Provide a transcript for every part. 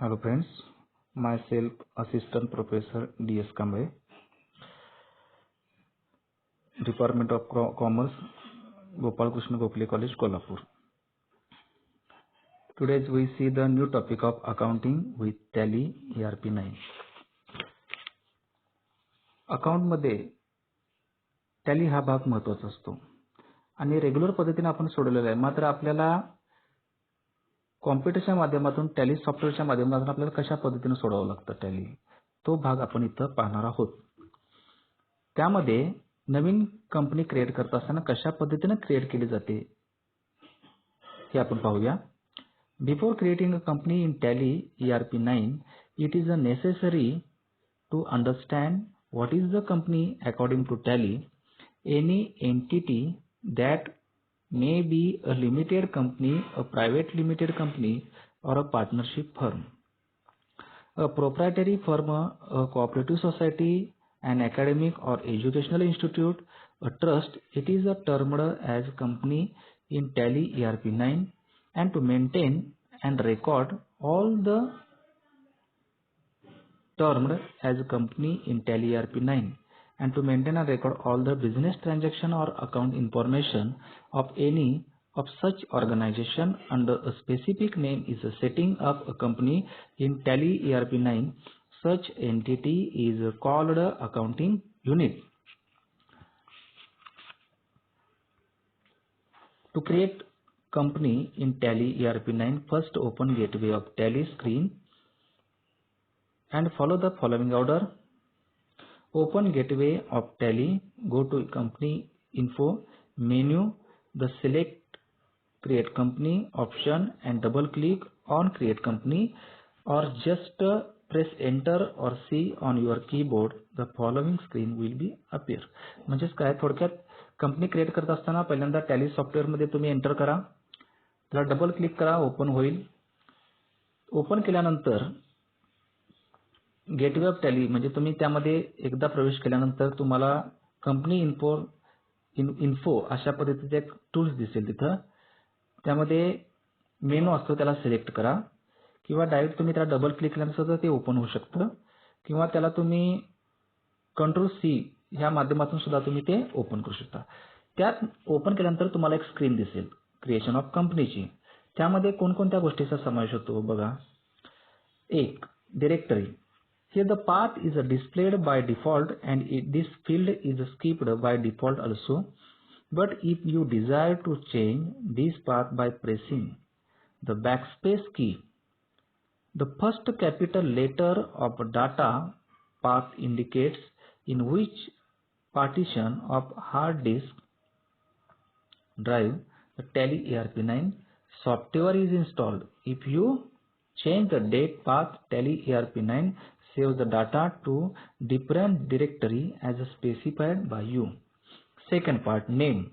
Hello friends, myself Assistant Professor D.S. Kamble, Department of Commerce, Gopal Krishna Gokhale College, Kolhapur. Today we see the new topic of accounting with Tally ERP9. Account मध्ये tally हा भाग महत्त्वाचा असतो आणि regular पद्धतीने आपण सोडवलेला आहे. मात्र आपल्याला कॉम्प्युटरच्या माध्यमातून टॅली सॉफ्टवेअरच्या माध्यमातून आपल्याला कशा पद्धतीने सोडवावं लागतं टॅली, तो भाग आपण इथं पाहणार आहोत. त्यामध्ये नवीन कंपनी क्रिएट करत असताना कशा पद्धतीने क्रिएट केली जाते हे आपण पाहूया. Before creating a company in tally ERP9, it is necessary to understand what is the company according to Tally. Any entity that may be a limited company, a private limited company, or a partnership firm, a proprietary firm, a cooperative society, an academic or educational institute, a trust. It is termed as company in Tally ERP9, and to maintain and record all the termed as a company in Tally ERP9, and to maintain and record all the business transaction or account information of any of such organization under a specific name is setting up a company in Tally ERP9. Such entity is called accounting unit. To create company in Tally ERP9, first open gateway of Tally screen and follow the following order. Open gateway of Tally, go to company info menu, the select create company option and double click on create company, or just press enter or C on your keyboard. The following screen will be appear. म्हणजेच काय, थोडक्यात company create करत असताना पहिल्यांदा tally software मध्ये तुम्ही enter करा, त्याला डबल क्लिक करा, ओपन होईल. ओपन केल्यानंतर गेटवे ऑफ टॅली म्हणजे तुम्ही त्यामध्ये एकदा प्रवेश केल्यानंतर तुम्हाला कंपनी इन्फो अशा पद्धतीचे एक टूल्स दिसेल. तिथं त्यामध्ये मेनू असतो, त्याला सिलेक्ट करा किंवा डायरेक्ट तुम्ही त्याला डबल क्लिक केल्यानंतर ते ओपन होऊ शकतं, किंवा त्याला तुम्ही Ctrl+C ह्या माध्यमातून सुद्धा तुम्ही ते ओपन करू शकता. त्यात ओपन केल्यानंतर तुम्हाला एक स्क्रीन दिसेल क्रिएशन ऑफ कंपनीची. त्यामध्ये कोणकोणत्या गोष्टीचा समावेश होतो बघा. एक, directory. Here the path is displayed by default and this field is skipped by default also. But if you desire to change this path by pressing the backspace key, the first capital letter of data path indicates in which partition of hard disk drive the Tally ERP9 software is installed. If you change the date path, Tally ERP9 saves the data to different directory as specified by you. Second part, name.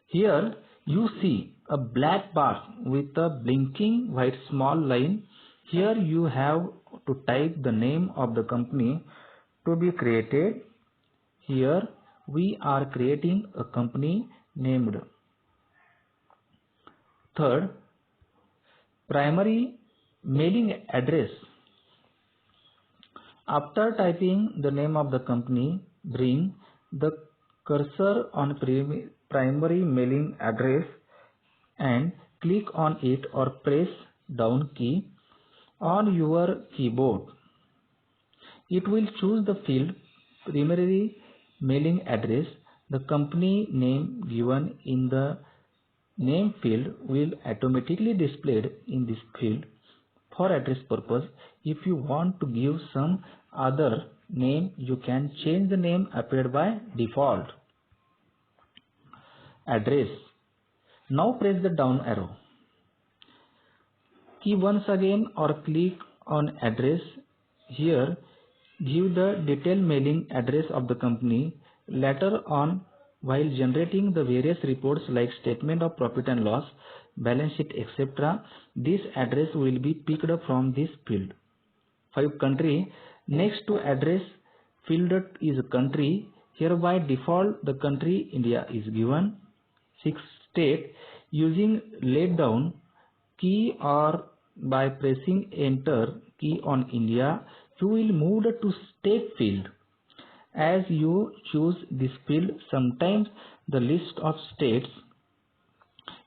Here you see a black bar with a blinking white small line. Here you have to type the name of the company to be created. Here we are creating a company named. Third, primary mailing address. After typing the name of the company, bring the cursor on primary mailing address and click on it or press down key on your keyboard. It will choose the field primary mailing address. The company name given in the name field will automatically displayed in this field. For address purpose, if you want to give some other name, you can change the name appeared by default. Address. Now press the down arrow key once again or click on address. Here give the detailed mailing address of the company. Later on, while generating the various reports like statement of profit and loss, balance sheet, etc., this address will be picked up from this field. 5. Country. Next to address field is country. Here by default the country India is given. 6. State. Using laid down key or by pressing enter key on India, you will move to state field. As you choose this field, sometimes the list of states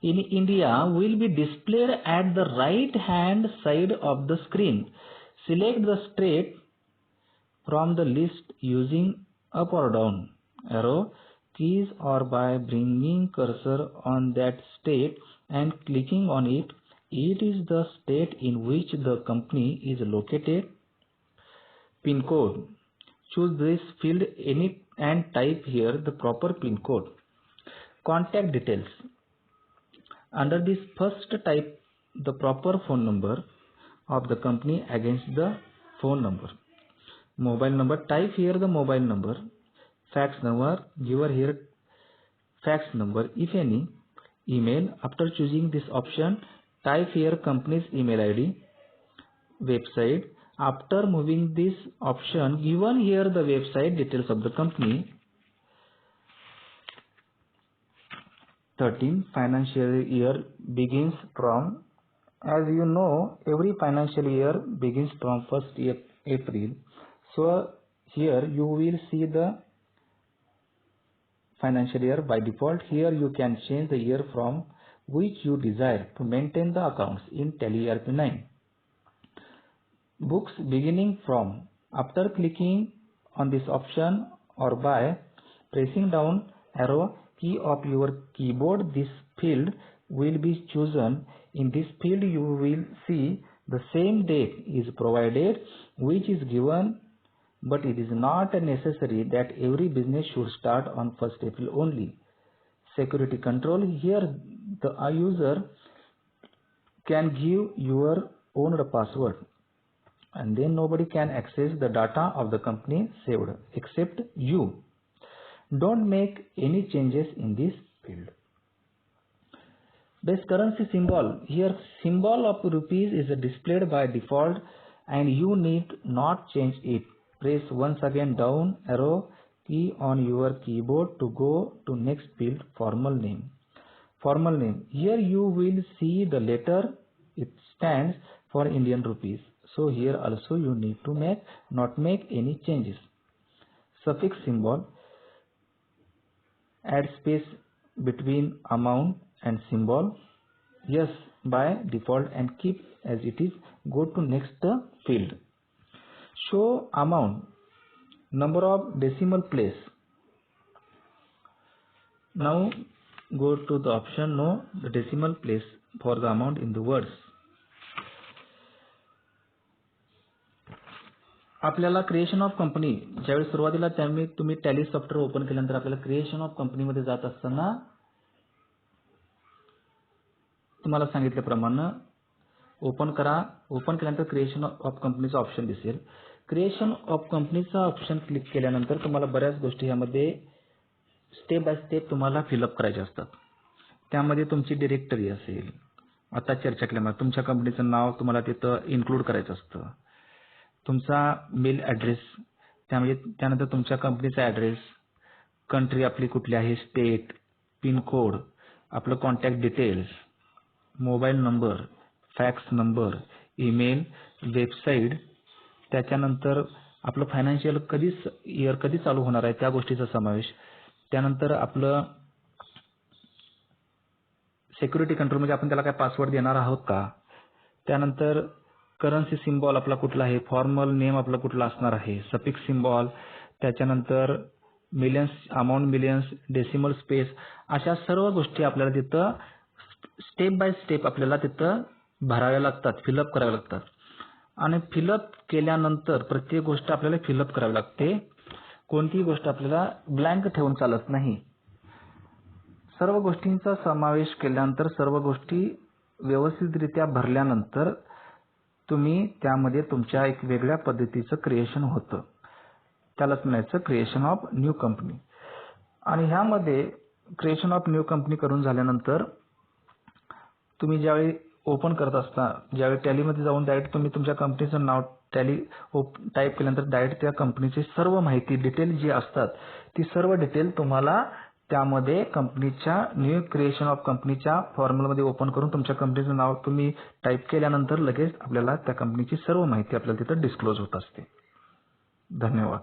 in India will be displayed at the right hand side of the screen. Select the state from the list using up or down arrow keys or by bringing cursor on that state and clicking on it. It is the state in which the company is located. PIN code. Choose this field any and type here the proper PIN code. Contact details. Under this first type the proper phone number of the company against the phone number. Mobile number, type here the mobile number. Fax number, give here fax number if any. Email, after choosing this option, type here company's email ID. Website, after moving this option, given here the website details of the company. 13. Financial year begins from, as you know, every financial year begins from 1st April. So here you will see the financial year by default. Here you can change the year from which you desire to maintain the accounts in Tally ERP 9. Books beginning from, after clicking on this option or by pressing down arrow key of your keyboard, this field will be chosen. In this field you will see the same date is provided which is given, but it is not necessary that every business should start on 1st April only. Security control, here the user can give your own password and then nobody can access the data of the company saved except you. Don't make any changes in this field. Base currency symbol, here symbol of rupees is displayed by default and you need not change it. Press once again down arrow key on your keyboard to go to next field, formal name. Formal name, here you will see the letter, it stands for Indian rupees. So here also you need to not make any changes. Suffix symbol, add space between amount and symbol. Yes by default and keep as it is. Go to next field. Show amount, number of decimal place. Now go to the option know the decimal place for the amount in the words. आपल्याला creation of company ज्यावेळी सुरुवातीला तुम्ही tally software open केल्यानंतर आपल्याला creation of कंपनीमध्ये जात असताना तुम्हाला सांगितल्याप्रमाणे ओपन करा. ओपन केल्यानंतर क्रिएशन ऑफ कंपनीचा ऑप्शन दिसेल. क्रिएशन ऑफ कंपनीचा ऑप्शन क्लिक केल्यानंतर तुम्हाला बऱ्याच गोष्टी यामध्ये स्टेप बाय स्टेप तुम्हाला फिलअप करायचे असतात. त्यामध्ये तुमची डिरेक्टरी असेल, आता चर्चा केल्यामुळे तुमच्या कंपनीचं नाव तुम्हाला तिथं इन्क्लूड करायचं असतं. तुमचा मेल ॲड्रेस, त्यानंतर तुमच्या कंपनीचा ॲड्रेस, कंट्री आपली कुठली आहे, स्टेट, पिन कोड, आपलं contact details, mobile number, fax number, email, website, त्याच्यानंतर आपलं फायनान्शियल इयर कधी चालू होणार आहे त्या गोष्टीचा समावेश. त्यानंतर आपलं सिक्युरिटी कंट्रोल म्हणजे आपण त्याला काय पासवर्ड देणार आहोत का. त्यानंतर करन्सी सिम्बॉल आपला कुठला आहे, फॉर्मल नेम आपला कुठला असणार आहे, सफिक्स सिम्बॉल, त्याच्यानंतर millions, amount millions, decimal space, अशा सर्व गोष्टी आपल्याला तिथं स्टेप बाय स्टेप आपल्याला तिथं भराव्या लागतात, फिलअप कराव्या लागतात. आणि फिलअप केल्यानंतर प्रत्येक गोष्ट आपल्याला फिलअप करावी लागते. कोणतीही गोष्ट आपल्याला ब्लँक ठेवून चालत नाही. सर्व गोष्टींचा समावेश केल्यानंतर, सर्व गोष्टी व्यवस्थितरित्या भरल्यानंतर तुम्ही त्यामध्ये तुमच्या एक वेगळ्या पद्धतीचं क्रिएशन होतं. त्यालाच म्हणायचं क्रिएशन ऑफ न्यू कंपनी. आणि ह्यामध्ये क्रिएशन ऑफ न्यू कंपनी करून झाल्यानंतर तुम्ही ज्यावेळी ओपन करत असता, ज्यावेळी टॅलीमध्ये जाऊन डायरेक्ट तुम्ही तुमच्या कंपनीचं नाव टॅली टाईप केल्यानंतर डायरेक्ट त्या कंपनीची सर्व माहिती डिटेल जी असतात ती सर्व डिटेल तुम्हाला त्यामध्ये कंपनीच्या न्यू क्रिएशन ऑफ कंपनीच्या फॉर्म्युलामध्ये ओपन करून तुमच्या कंपनीचं नाव तुम्ही टाईप केल्यानंतर लगेच आपल्याला त्या कंपनीची सर्व माहिती आपल्याला तिथं डिस्क्लोज होत असते. धन्यवाद.